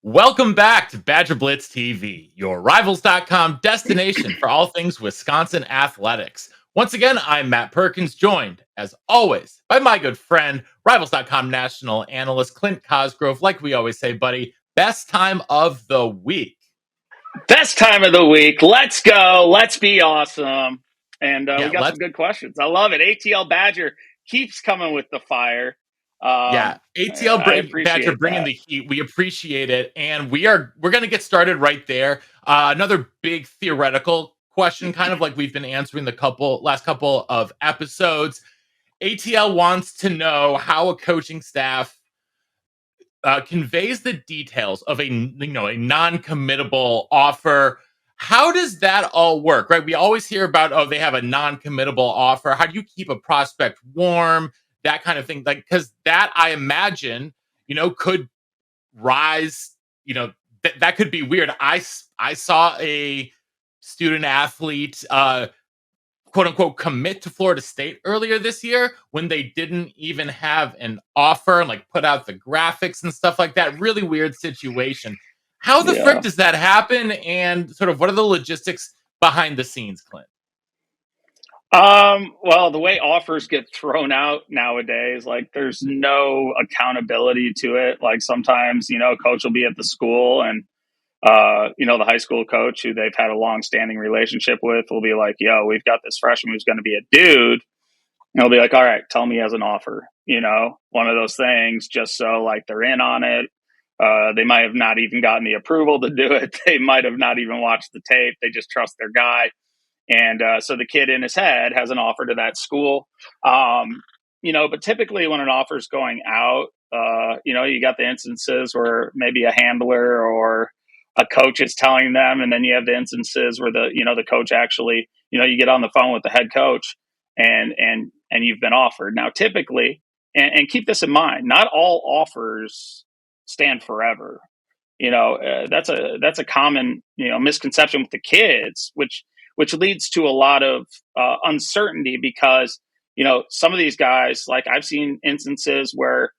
Welcome back to BadgerBlitz TV, your Rivals.com destination for all things Wisconsin athletics. Once again, I'm Matt Perkins, joined, as always, by my good friend, Rivals.com national analyst Clint Cosgrove. Like we always say, buddy, best time of the week. Best time of the week. Let's go. Let's be awesome. And Yeah, we got some good questions. I love it. ATL Badger keeps coming with the fire. ATL I Badger appreciate bringing that. the heat. We appreciate it, and we're going to get started right there. Another big theoretical question, kind of like we've been answering the last couple of episodes. ATL wants to know how a coaching staff conveys the details of a non-committable offer. How does that all work? Right, we always hear about they have a non-committable offer. How do you keep a prospect warm? That kind of thing, like because that I imagine could rise. That could be weird. I saw a student athlete quote unquote commit to Florida State earlier this year when they didn't even have an offer and like put out the graphics and stuff like that. Really weird situation. How the frick Yeah. does that happen? And sort of what are the logistics behind the scenes, Clint? Well, the way offers get thrown out nowadays, like there's no accountability to it. Like sometimes, coach will be at the school and the high school coach who they've had a long standing relationship with will be like, yo, we've got this freshman who's going to be a dude. And they'll be like, all right, tell me as an offer, one of those things, just so like they're in on it. They might have not even gotten the approval to do it. They might have not even watched the tape. They just trust their guy. And so the kid in his head has an offer to that school. But typically when an offer is going out, you got the instances where maybe a handler or a coach is telling them, and then you have the instances where the coach actually, you get on the phone with the head coach and you've been offered. Now, typically, and keep this in mind, not all offers stand forever. That's a common misconception with the kids, which leads to a lot of uncertainty because some of these guys, like I've seen instances where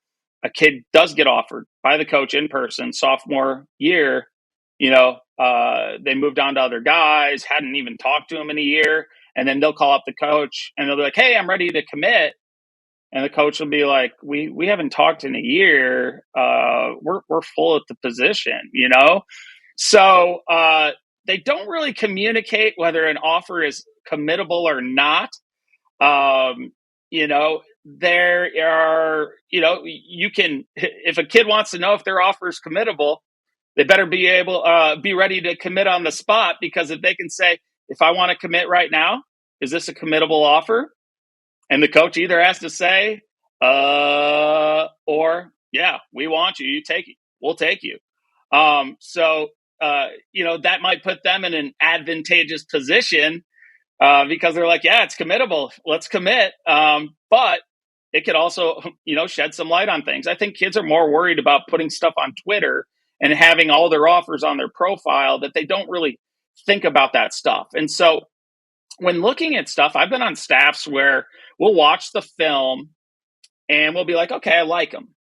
a kid does get offered by the coach in person sophomore year. They moved on to other guys, hadn't even talked to him in a year, and then they'll call up the coach and they'll be like, "Hey, I'm ready to commit." And the coach will be like, "We haven't talked in a year. We're full at the position." So they don't really communicate whether an offer is committable or not. There are, you can, if a kid wants to know if their offer is committable, they better be ready to commit on the spot, because if they can say, if I want to commit right now, is this a committable offer? And the coach either has to say, or yeah, we want you. You take it. We'll take you. That might put them in an advantageous position because they're like, yeah, it's committable. Let's commit. But it could also, shed some light on things. I think kids are more worried about putting stuff on Twitter and having all their offers on their profile that they don't really think about that stuff. And so when looking at stuff, I've been on staffs where we'll watch the film and we'll be like, okay, I like him.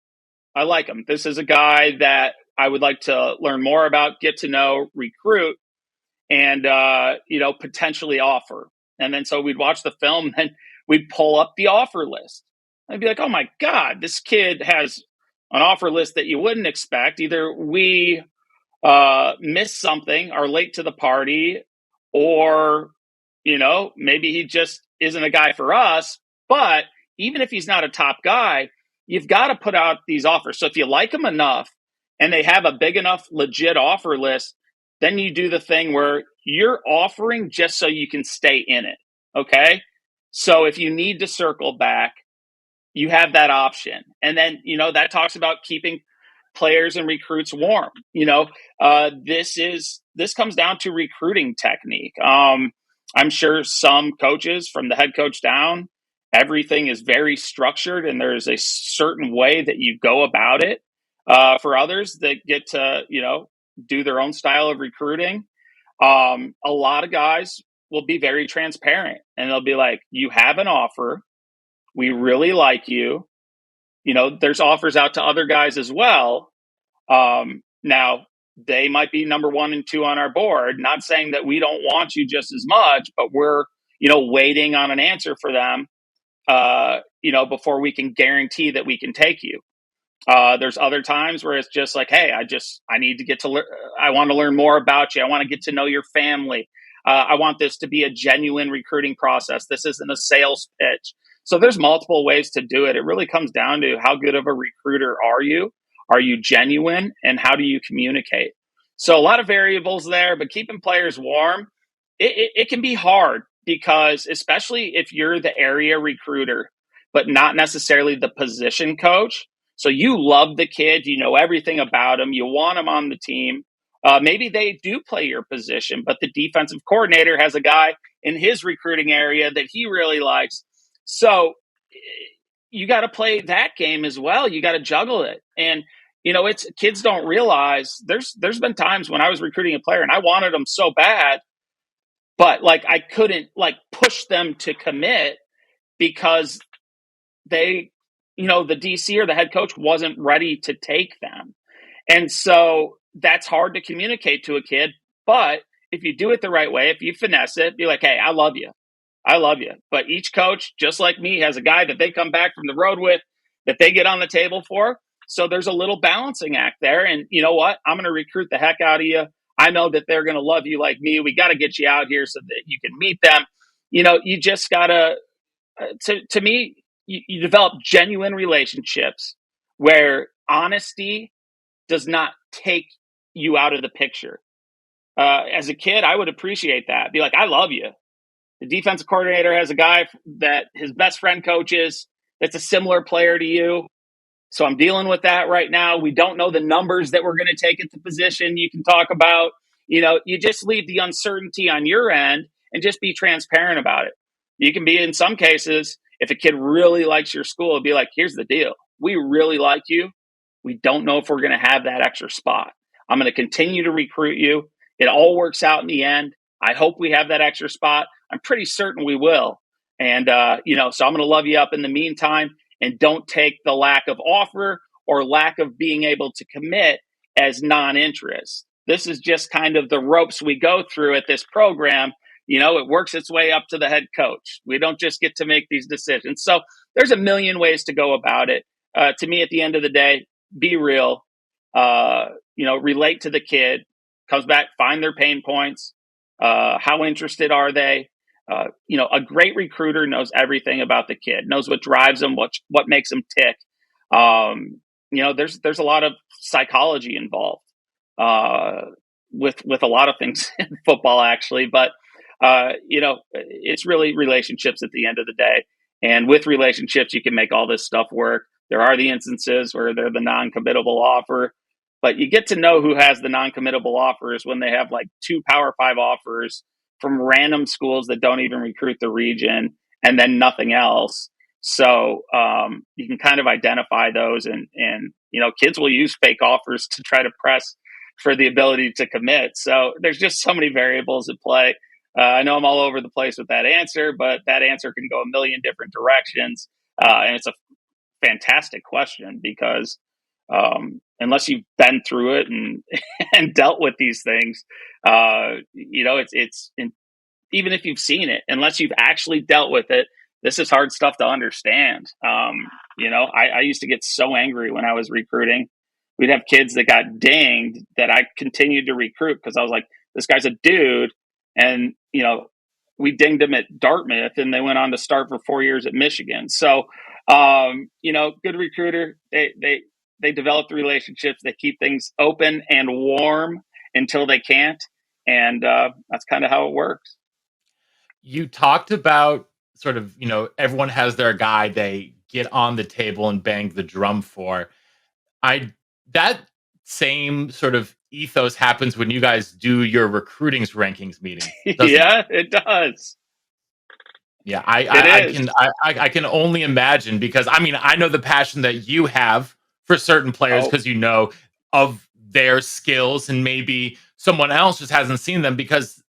This is a guy that I would like to learn more about, get to know, recruit, and, potentially offer. And then so we'd watch the film and we'd pull up the offer list. I'd be like, oh my God, this kid has an offer list that you wouldn't expect. Either we missed something, are late to the party, or, maybe he just isn't a guy for us. But even if he's not a top guy, you've got to put out these offers. So if you like them enough and they have a big enough legit offer list, then you do the thing where you're offering just so you can stay in it. Okay. So if you need to circle back, you have that option. And then, that talks about keeping players and recruits warm. This comes down to recruiting technique. I'm sure some coaches from the head coach down, everything is very structured and there's a certain way that you go about it. For others that get to, do their own style of recruiting, a lot of guys will be very transparent and they'll be like, you have an offer. We really like you. There's offers out to other guys as well. Now, they might be number 1 and 2 on our board. Not saying that we don't want you just as much, but we're, waiting on an answer for them, before we can guarantee that we can take you. There's other times where it's just like, hey, I need to get to learn. I want to learn more about you. I want to get to know your family. I want this to be a genuine recruiting process. This isn't a sales pitch. So there's multiple ways to do it. It really comes down to how good of a recruiter are you? Are you genuine? And how do you communicate? So a lot of variables there, but keeping players warm, it can be hard because especially if you're the area recruiter, but not necessarily the position coach. So you love the kid, you know everything about him, you want him on the team. Maybe they do play your position, but the defensive coordinator has a guy in his recruiting area that he really likes. So you got to play that game as well. You got to juggle it. And, it's kids don't realize there's been times when I was recruiting a player and I wanted them so bad, but I couldn't push them to commit because they, the DC or the head coach wasn't ready to take them. And so that's hard to communicate to a kid. But if you do it the right way, if you finesse it, be like, hey, I love you. I love you. But each coach, just like me, has a guy that they come back from the road with that they get on the table for. So there's a little balancing act there. And you know what? I'm going to recruit the heck out of you. I know that they're going to love you like me. We got to get you out here so that you can meet them. You just got to me, you develop genuine relationships where honesty does not take you out of the picture. As a kid, I would appreciate that. Be like, I love you. The defensive coordinator has a guy that his best friend coaches that's a similar player to you. So I'm dealing with that right now. We don't know the numbers that we're going to take at the position you can talk about. You just leave the uncertainty on your end and just be transparent about it. You can be, in some cases, if a kid really likes your school, it'd be like, here's the deal. We really like you. We don't know if we're going to have that extra spot. I'm going to continue to recruit you. It all works out in the end. I hope we have that extra spot. I'm pretty certain we will. And, so I'm going to love you up in the meantime, and don't take the lack of offer or lack of being able to commit as non-interest. This is just kind of the ropes we go through at this program. It works its way up to the head coach. We don't just get to make these decisions. So there's a million ways to go about it. To me, at the end of the day, be real, relate to the kid, comes back, find their pain points. How interested are they? A great recruiter knows everything about the kid, knows what drives them, what makes them tick. There's a lot of psychology involved with a lot of things in football, actually. But it's really relationships at the end of the day. And with relationships, you can make all this stuff work. There are the instances where they're the non-committable offer, but you get to know who has the non-committable offers when they have 2 Power 5 offers from random schools that don't even recruit the region, and then nothing else. So you can kind of identify those, and kids will use fake offers to try to press for the ability to commit. So there's just so many variables at play. I know I'm all over the place with that answer, but that answer can go a million different directions. And it's a fantastic question because unless you've been through it and dealt with these things, even if you've seen it, unless you've actually dealt with it, this is hard stuff to understand. I used to get so angry when I was recruiting. We'd have kids that got dinged that I continued to recruit because I was like, this guy's a dude. And, we dinged them at Dartmouth and they went on to start for 4 years at Michigan. So, good recruiter, they develop the relationships, they keep things open and warm until they can't. And that's kind of how it works. You talked about sort of, everyone has their guy they get on the table and bang the drum for. That same sort of ethos happens when you guys do your recruitings rankings meeting. Yeah, it does. Yeah, I can only imagine because I know the passion that you have for certain players because of their skills, and maybe someone else just hasn't seen them because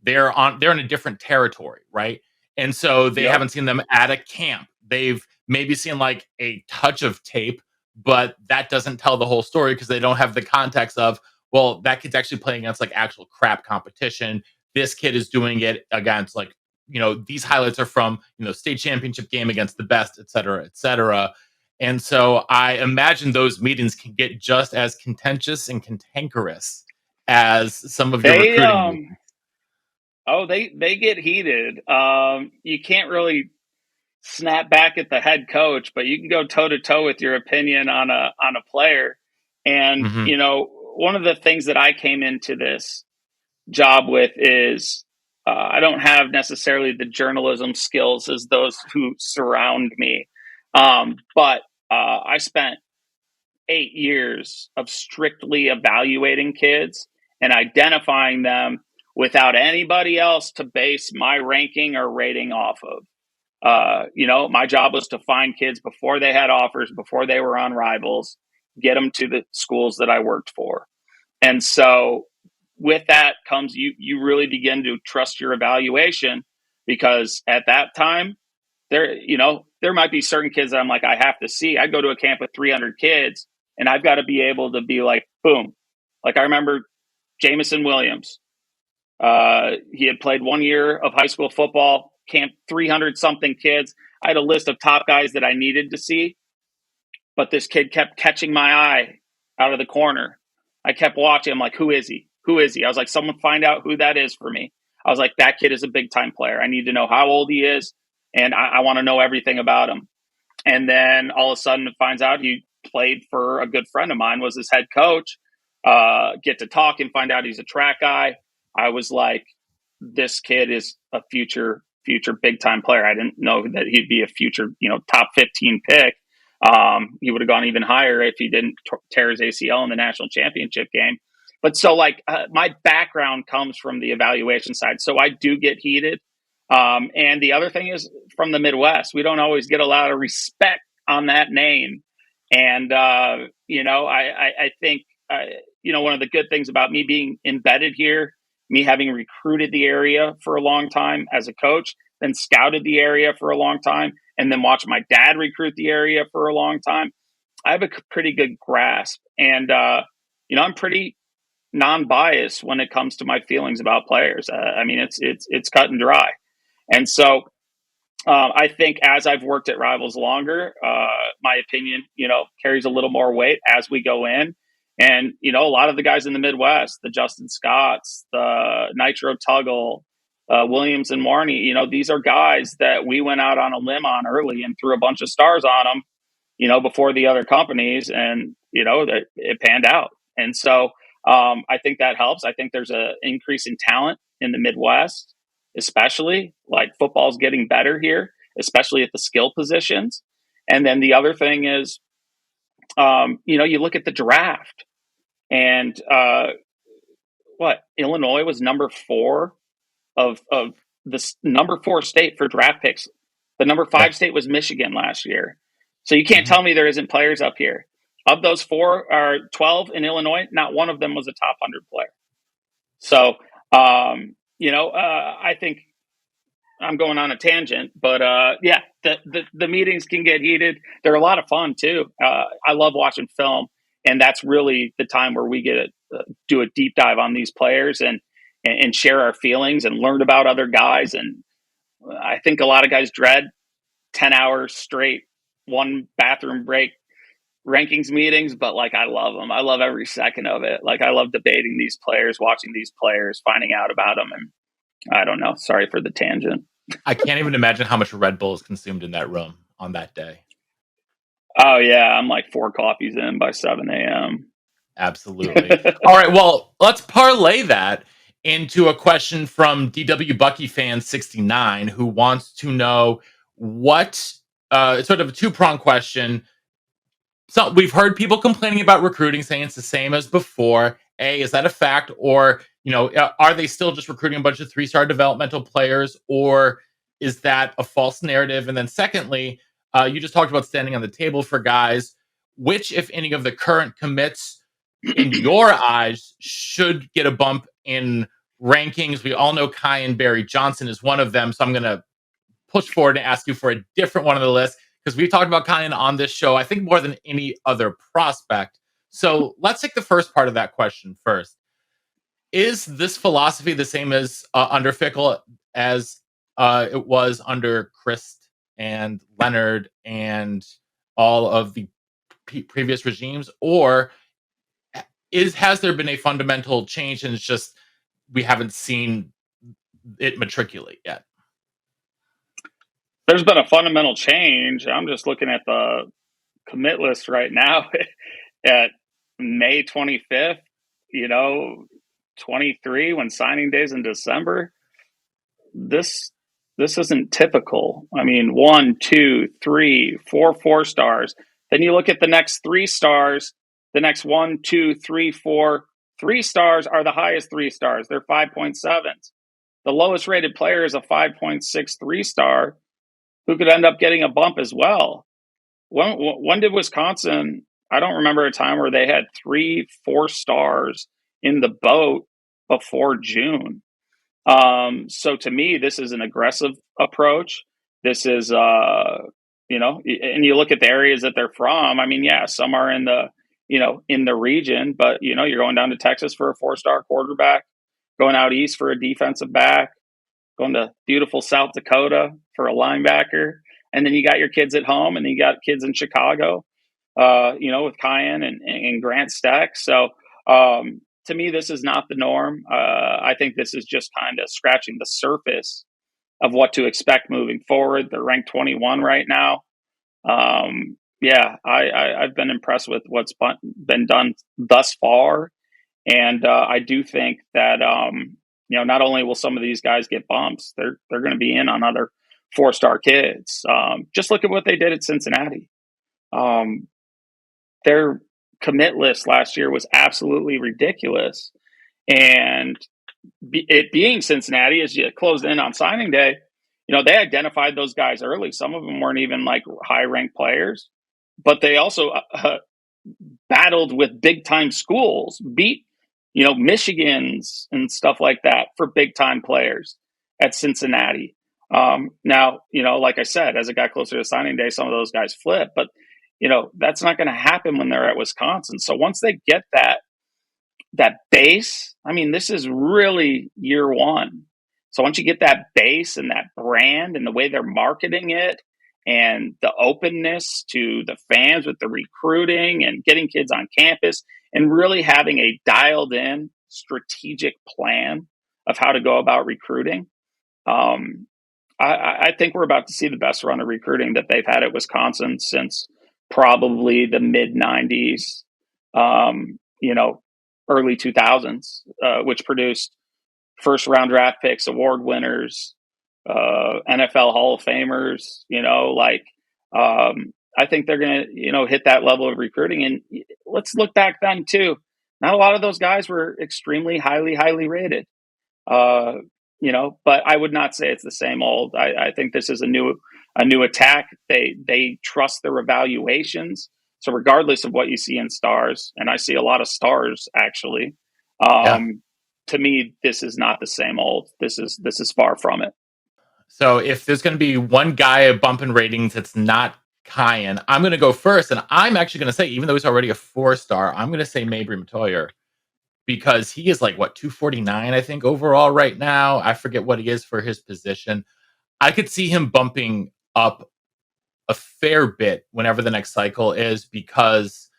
they're in a different territory, right? And so they haven't seen them at a camp. They've maybe seen a touch of tape, but that doesn't tell the whole story because they don't have the context of well, that kid's actually playing against like actual crap competition. This kid is doing it against like, these highlights are from, state championship game against the best, et cetera, et cetera. And so I imagine those meetings can get just as contentious and cantankerous as some of your They recruiting meetings. they get heated. You can't really snap back at the head coach, but you can go toe to toe with your opinion on a player. And Hmm. one of the things that I came into this job with is I don't have necessarily the journalism skills as those who surround me, but I spent 8 years of strictly evaluating kids and identifying them without anybody else to base my ranking or rating off of. My job was to find kids before they had offers, before they were on rivals, get them to the schools that I worked for. And so with that comes you really begin to trust your evaluation, because at that time there might be certain kids that I'm like, I have to see. I go to a camp with 300 kids and I've got to be able to be like, boom. Like I remember Jamison Williams. He had played 1 year of high school football, camped 300 something kids. I had a list of top guys that I needed to see, but this kid kept catching my eye out of the corner. I kept watching. I'm like, who is he? Who is he? I was like, someone find out who that is for me. I was like, that kid is a big time player. I need to know how old he is, and I want to know everything about him. And then all of a sudden, it finds out he played for a good friend of mine, was his head coach. Get to talk and find out he's a track guy. I was like, this kid is a future big time player. I didn't know that he'd be a future, top 15 pick. He would have gone even higher if he didn't tear his ACL in the national championship game. But so my background comes from the evaluation side. So I do get heated. And the other thing is, from the Midwest, we don't always get a lot of respect on that name. And, I think, one of the good things about me being embedded here, me having recruited the area for a long time as a coach, then scouted the area for a long time, and then watched my dad recruit the area for a long time, I have a pretty good grasp. And, I'm pretty non-biased when it comes to my feelings about players. I mean, it's cut and dry. And so I think as I've worked at Rivals longer, my opinion, carries a little more weight as we go in. And, a lot of the guys in the Midwest, the Justin Scotts, the Nitro Tuggle, Williams and Marnie, these are guys that we went out on a limb on early and threw a bunch of stars on them, before the other companies, and, that it panned out. And so I think that helps. I think there's an increase in talent in the Midwest, especially like football's getting better here, especially at the skill positions. And then the other thing is, you look at the draft, and Illinois was number 4 of the number 4 state for draft picks. The number 5 state was Michigan last year. So you can't tell me there isn't players up here. Of those 12 in Illinois, not one of them was a top 100 player. So, I think I'm going on a tangent, but the meetings can get heated. They're a lot of fun too. I love watching film, and that's really the time where we get to do a deep dive on these players and share our feelings and learn about other guys. And I think a lot of guys dread 10 hours straight, one bathroom break rankings meetings, but I love them. I love every second of it. I love debating these players, watching these players, finding out about them. And I don't know. Sorry for the tangent. I can't even imagine how much Red Bull is consumed in that room on that day. Oh yeah, I'm 4 coffees in by 7 a.m. Absolutely. All right, well, let's parlay that into a question from DW Bucky fan 69, who wants to know what sort of a two-pronged question. So we've heard people complaining about recruiting, saying it's the same as before. A, is that a fact? Or, are they still just recruiting a bunch of 3-star developmental players? Or is that a false narrative? And then secondly, you just talked about standing on the table for guys. Which, if any, of the current commits in your eyes should get a bump in rankings? We all know Kai and Barry Johnson is one of them. So I'm going to push forward and ask you for a different one on the list, because we've talked about Kyan on this show, I think, more than any other prospect. So let's take the first part of that question first. Is this philosophy the same as under Fickell as it was under Christ and Leonard and all of the previous regimes, or has there been a fundamental change and it's just we haven't seen it matriculate yet? There's been a fundamental change. I'm just looking at the commit list right now at May 25th, 23, when signing days in December. This isn't typical. I mean, 1, 2, 3, 4 4-stars. Then you look at the next 3-stars, the next 1, 2, 3, 4. 3-stars are the highest 3-stars. They're 5.7s. The lowest rated player is a 5.6 3-star who could end up getting a bump as well. When did Wisconsin? I don't remember a time where they had 3 4-stars in the boat before June. So to me, this is an aggressive approach. This is, and you look at the areas that they're from. I mean, yeah, some are in the region, but you're going down to Texas for a 4-star quarterback, going out east for a defensive back, going to beautiful South Dakota for a linebacker. And then you got your kids at home, and then you got kids in Chicago, with Cayenne and Grant Stack. So to me, this is not the norm. I think this is just kind of scratching the surface of what to expect moving forward. They're ranked 21 right now. I've been impressed with what's been done thus far. And I do think that, not only will some of these guys get bumps, they're going to be in on other 4-star kids. Just look at what they did at Cincinnati. Their commit list last year was absolutely ridiculous. And it being Cincinnati, as you closed in on signing day, they identified those guys early. Some of them weren't even like high-ranked players, but they also battled with big-time schools, beat Michigans and stuff like that for big-time players at Cincinnati. Now, like I said, as it got closer to signing day, some of those guys flip, but that's not going to happen when they're at Wisconsin. So once they get that base, I mean, this is really year one. So once you get that base and that brand and the way they're marketing it and the openness to the fans with the recruiting and getting kids on campus and really having a dialed in strategic plan of how to go about recruiting, I think we're about to see the best run of recruiting that they've had at Wisconsin since probably the mid 90s, early 2000s, which produced first round draft picks, award winners, NFL Hall of Famers. I think they're going to, hit that level of recruiting. And let's look back then too. Not a lot of those guys were extremely highly rated. But I would not say it's the same old. I think this is a new attack. They trust their evaluations. So regardless of what you see in stars, and I see a lot of stars actually, to me, this is not the same old. This is far from it. So if there's going to be one guy bumping ratings that's not Cayenne, I'm going to go first. And I'm actually going to say, even though he's already a 4-star, I'm going to say Mabry Matoyer, because he is like, 249, I think, overall right now. I forget what he is for his position. I could see him bumping up a fair bit whenever the next cycle is because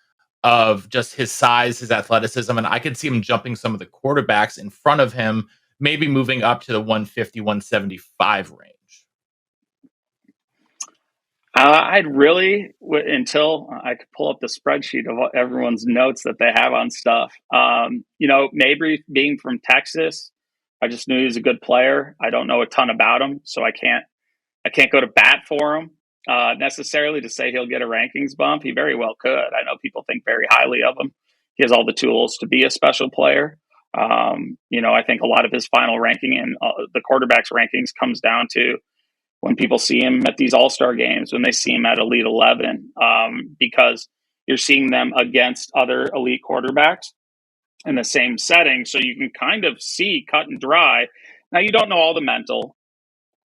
of just his size, his athleticism. And I could see him jumping some of the quarterbacks in front of him, maybe moving up to the 150, 175 range. I'd really, until I could pull up the spreadsheet of everyone's notes that they have on stuff. Mabry being from Texas, I just knew he was a good player. I don't know a ton about him, so I can't go to bat for him necessarily to say he'll get a rankings bump. He very well could. I know people think very highly of him. He has all the tools to be a special player. I think a lot of his final ranking and the quarterback's rankings comes down to when people see him at these all-star games, when they see him at Elite 11, because you're seeing them against other elite quarterbacks in the same setting. So you can kind of see cut and dry. Now, you don't know all the mental,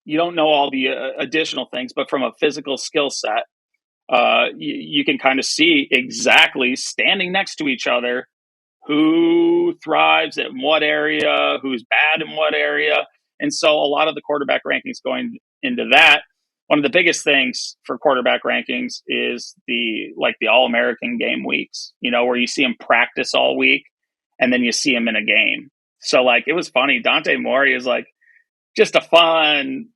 you don't know all the additional things, but from a physical skill set, you can kind of see exactly standing next to each other who thrives in what area, who's bad in what area. And so a lot of the quarterback rankings going into that, one of the biggest things for quarterback rankings is the All-American game weeks, where you see them practice all week and then you see them in a game. So it was funny. Dante Mori is just a fun,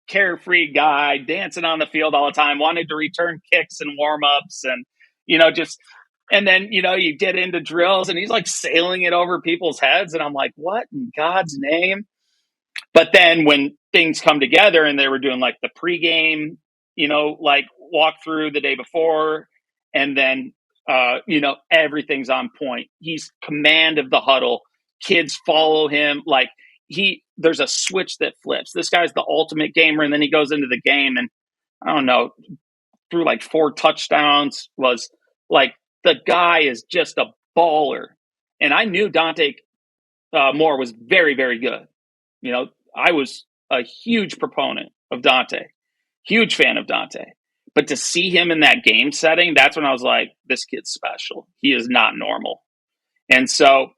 carefree guy dancing on the field all the time, wanted to return kicks and warm-ups and, just, and then, you get into drills and he's sailing it over people's heads. And I'm like, what in God's name? But then when things come together and they were doing the pregame, walk through the day before, and then, everything's on point. He's command of the huddle. Kids follow him. There's a switch that flips. This guy's the ultimate gamer. And then he goes into the game and I don't know, threw 4 touchdowns, was the guy is just a baller. And I knew Dante Moore was very, very good. I was a huge proponent of Dante, huge fan of Dante. But to see him in that game setting, that's when I was like, this kid's special. He is not normal. And so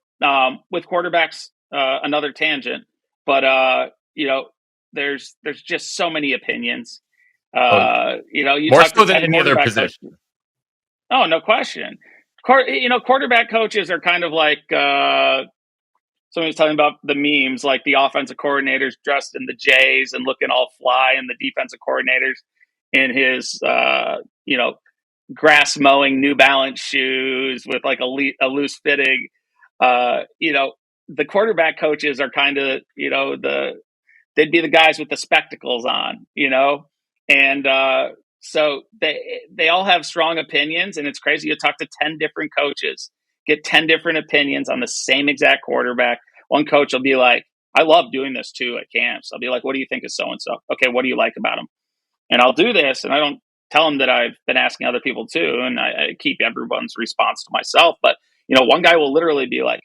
with quarterbacks, another tangent, but there's just so many opinions. You more talk so to than 10 any other quarterback position. coaches. Oh, no question. Quarterback coaches are kind of somebody was talking about the memes, the offensive coordinators dressed in the J's and looking all fly, and the defensive coordinators in his, grass mowing New Balance shoes with a loose fitting. The quarterback coaches are kind of, they'd be the guys with the spectacles on, and so they all have strong opinions, and it's crazy. You talk to 10 different coaches, get 10 different opinions on the same exact quarterback. One coach will be like, I love doing this too at camps. I'll be like, what do you think of so-and-so? Okay, what do you like about him? And I'll do this, and I don't tell them that I've been asking other people too, and I keep everyone's response to myself. But, one guy will literally be like,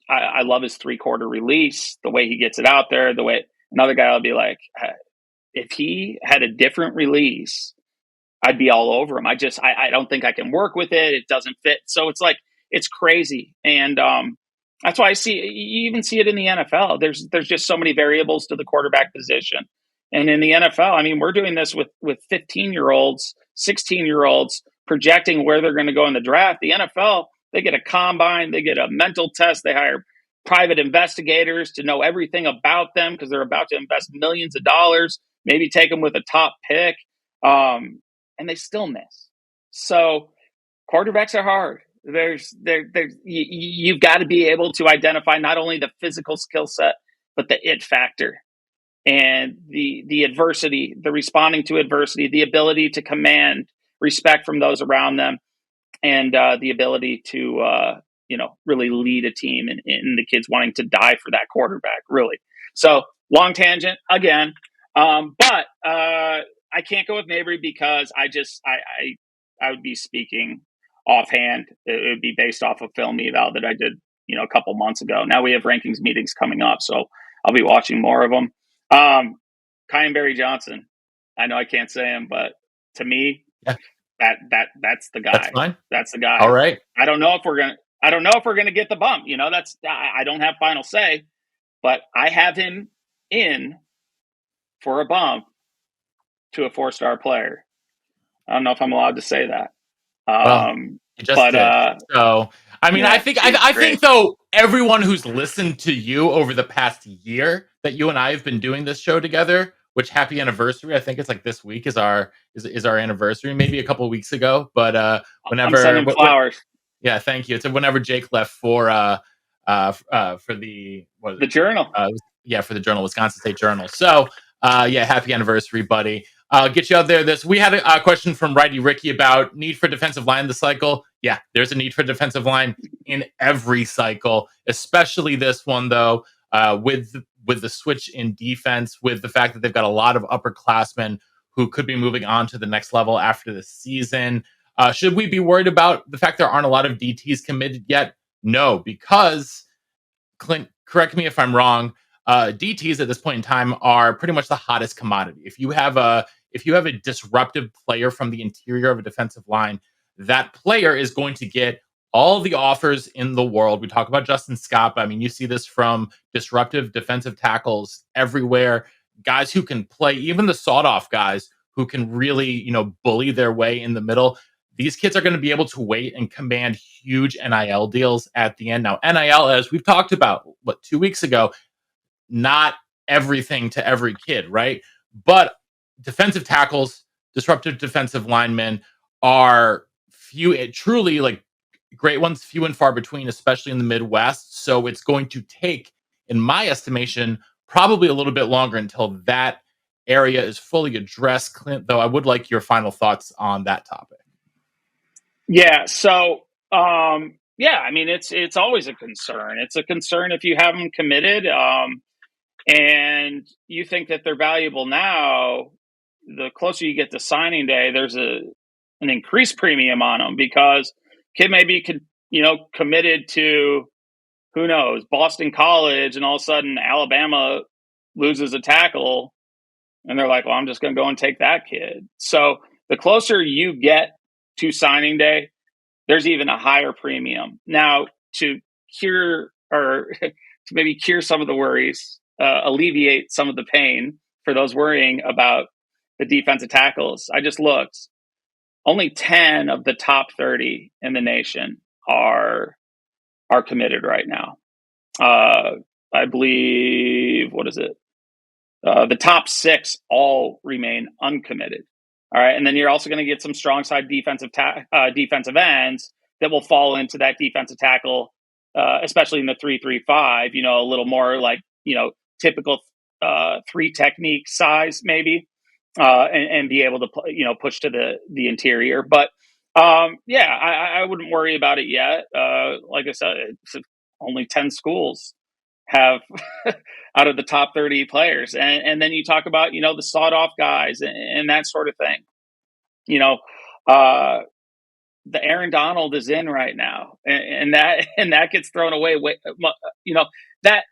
I love his 3-quarter release, the way he gets it out there, the way another guy will be like, if he had a different release, I'd be all over him. I don't think I can work with it. It doesn't fit. So it's crazy. And that's why you even see it in the NFL. There's just so many variables to the quarterback position. And in the NFL, we're doing this with 15-year-olds, 16-year-olds projecting where they're going to go in the draft. The NFL, they get a combine, they get a mental test, they hire private investigators to know everything about them because they're about to invest millions of dollars, maybe take them with a top pick, and they still miss. So quarterbacks are hard. You've got to be able to identify not only the physical skill set, but the it factor and the adversity, the responding to adversity, the ability to command respect from those around them, and the ability to really lead a team and the kids wanting to die for that quarterback, really. So long tangent again, but I can't go with Mabry because I would be speaking offhand. It would be based off of film eval that I did a couple months ago. Now we have rankings meetings coming up, so I'll be watching more of them. Kyan Barry Johnson, I know I can't say him, but to me, yeah. That's the guy. That's fine. That's the guy. All right. I don't know if we're gonna get the bump. I don't have final say, but I have him in for a bump to a 4-star player. I don't know if I'm allowed to say that. You just did. So yeah, I think though everyone who's listened to you over the past year that you and I have been doing this show together, which happy anniversary. I think it's this week is our anniversary, maybe a couple of weeks ago. But whenever I'm sending flowers. Yeah, thank you. It's whenever Jake left for the Journal. For the Journal, Wisconsin State Journal. So happy anniversary, buddy. Get you out there. We had a question from Righty Ricky about need for defensive line this cycle. Yeah, there's a need for defensive line in every cycle, especially this one though. With the switch in defense, with the fact that they've got a lot of upperclassmen who could be moving on to the next level after the season. Should we be worried about the fact there aren't a lot of DTs committed yet? No, because Clint, correct me if I'm wrong. DTs at this point in time are pretty much the hottest commodity. If you have a if you have a disruptive player from the interior of a defensive line, that player is going to get all the offers in the world. We talk about Justin Scott, but I mean, you see this from disruptive defensive tackles everywhere, guys who can play, even the sawed off guys who can really, bully their way in the middle. These kids are going to be able to wait and command huge NIL deals at the end. Now, NIL, as we've talked about, 2 weeks ago, not everything to every kid, right? But defensive tackles, disruptive defensive linemen are truly like great ones, few and far between, especially in the Midwest. So it's going to take, in my estimation, probably a little bit longer until that area is fully addressed. Clint, though, I would like your final thoughts on that topic. Yeah. So, I mean, it's always a concern. It's a concern if you have them committed, and you think that they're valuable now. The closer you get to signing day, there's an increased premium on them because kid may be committed to, who knows, Boston College, and all of a sudden Alabama loses a tackle, and they're like, well, I'm just going to go and take that kid. So the closer you get to signing day, there's even a higher premium. Now, to cure or to maybe cure some of the worries, alleviate some of the pain for those worrying about the defensive tackles, I just looked. Only 10 of the top 30 in the nation are committed right now. I believe, what is it? The top 6 all remain uncommitted. All right, and then you're also going to get some strong side defensive ends that will fall into that defensive tackle, especially in the 3-3-5. A little more like typical 3 technique size maybe, and be able to push to the interior. But I wouldn't worry about it yet. Like I said, it's only 10 schools have out of the top 30 players. And then you talk about, the sawed off guys and that sort of thing. The Aaron Donald is in right now, and that gets thrown away. That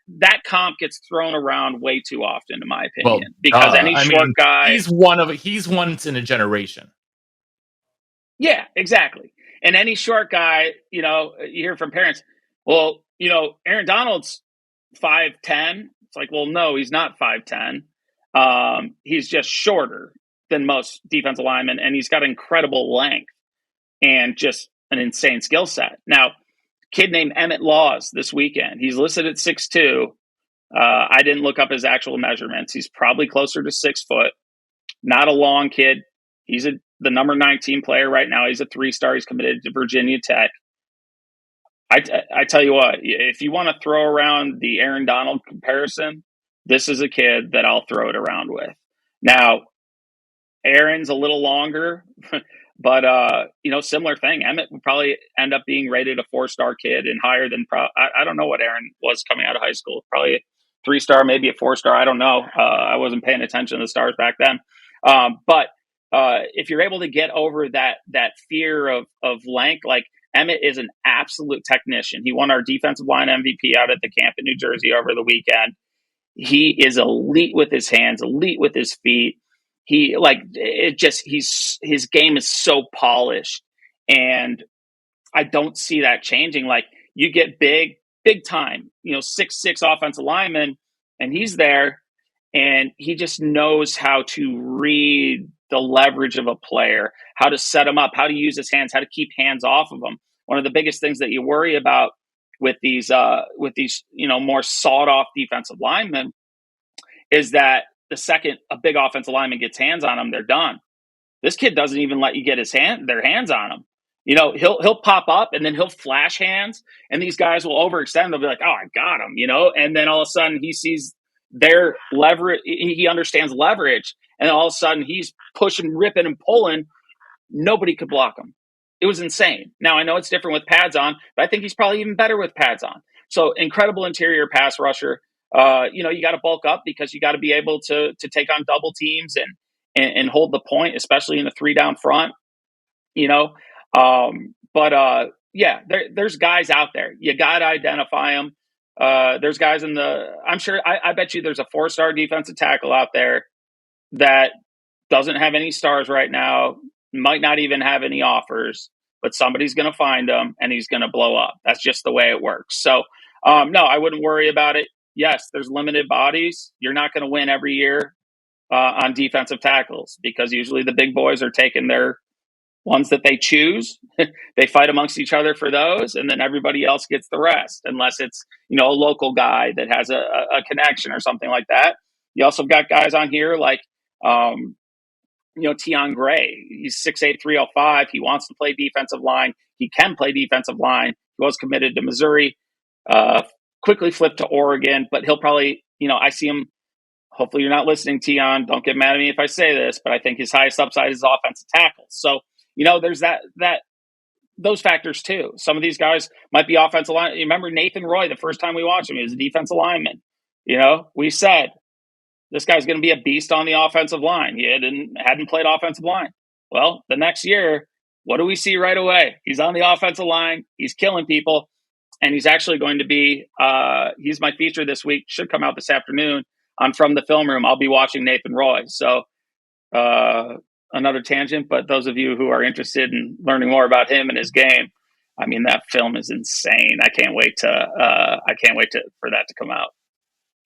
comp gets thrown around way too often, in my opinion, because any short guy, he's once in a generation. Yeah, exactly. And any short guy, you hear from parents, well, Aaron Donald's 5'10". It's like, well, no, he's not 5'10". He's just shorter than most defensive linemen, and he's got incredible length and just an insane skill set. Now, kid named Emmett Laws this weekend, he's listed at 6'2". I didn't look up his actual measurements. He's probably closer to 6 foot. Not a long kid. He's the number 19 player right now. He's a 3-star. He's committed to Virginia Tech. I tell you what, if you want to throw around the Aaron Donald comparison, this is a kid that I'll throw it around with. Now, Aaron's a little longer, but similar thing. Emmett would probably end up being rated a 4-star kid and higher than I don't know what Aaron was coming out of high school. Probably a 3-star, maybe a 4-star. I don't know. I wasn't paying attention to the stars back then. But if you're able to get over that fear of length, like Emmett is an absolute technician. He won our defensive line MVP out at the camp in New Jersey over the weekend. He is elite with his hands, elite with his feet. His game is so polished, and I don't see that changing. Like, you get big time, 6'6" offensive lineman, and he's there, and he just knows how to read the leverage of a player, how to set him up, how to use his hands, how to keep hands off of him. One of the biggest things that you worry about with these more sawed off defensive linemen is that the second a big offensive lineman gets hands on them, they're done. This kid doesn't even let you get their hands on him. He'll pop up and then he'll flash hands, and these guys will overextend. They'll be like, "Oh, I got him," and then all of a sudden he sees their leverage. He understands leverage, and all of a sudden he's pushing, ripping, and pulling. Nobody could block him. It was insane. Now, I know it's different with pads on, but I think he's probably even better with pads on. So, incredible interior pass rusher. You got to bulk up because you got to be able to take on double teams and hold the point, especially in a 3-down front. There's guys out there. You got to identify them. There's guys I bet you there's a 4-star defensive tackle out there that doesn't have any stars right now, might not even have any offers, but somebody's going to find him and he's going to blow up. That's just the way it works. So, no, I wouldn't worry about it. Yes, there's limited bodies. You're not going to win every year on defensive tackles because usually the big boys are taking their ones that they choose. They fight amongst each other for those, and then everybody else gets the rest, unless it's, a local guy that has a connection or something like that. You also got guys on here like, Tion Gray. He's 6'8", 305. He wants to play defensive line. He can play defensive line. He was committed to Missouri, quickly flipped to Oregon, but he'll probably, I see him. Hopefully you're not listening, Tion. Don't get mad at me if I say this, but I think his highest upside is offensive tackles. So, there's those factors too. Some of these guys might be offensive line. You remember Nathan Roy, the first time we watched him, he was a defensive lineman. We said this guy's going to be a beast on the offensive line. He hadn't played offensive line. Well, the next year, what do we see right away? He's on the offensive line. He's killing people. And he's actually going to be, he's my feature this week. Should come out this afternoon on From the Film Room. I'll be watching Nathan Roy. So another tangent, but those of you who are interested in learning more about him and his game, I mean, that film is insane. I can't wait for that to come out.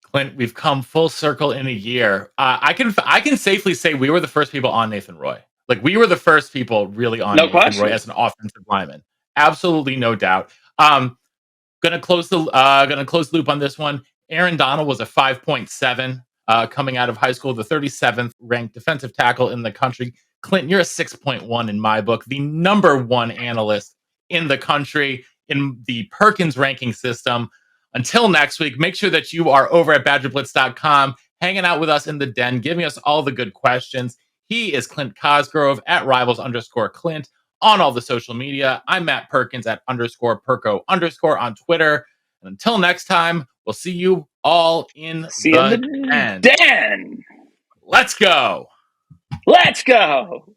Clint, we've come full circle in a year. I can safely say we were the first people on Nathan Roy. Like, we were the first people really on Nathan Roy as an offensive lineman. Absolutely, no doubt. Gonna close the loop on this one. Aaron Donald was a 5.7 coming out of high school, the 37th ranked defensive tackle in the country. Clint, you're a 6.1 in my book, the number one analyst in the country in the Perkins ranking system. Until next week, make sure that you are over at BadgerBlitz.com, hanging out with us in the den, giving us all the good questions. He is Clint Cosgrove at Rivals_Clint on all the social media. I'm Matt Perkins at _Perko_ on Twitter. And until next time, we'll see you all in the den. Den. Let's go. Let's go.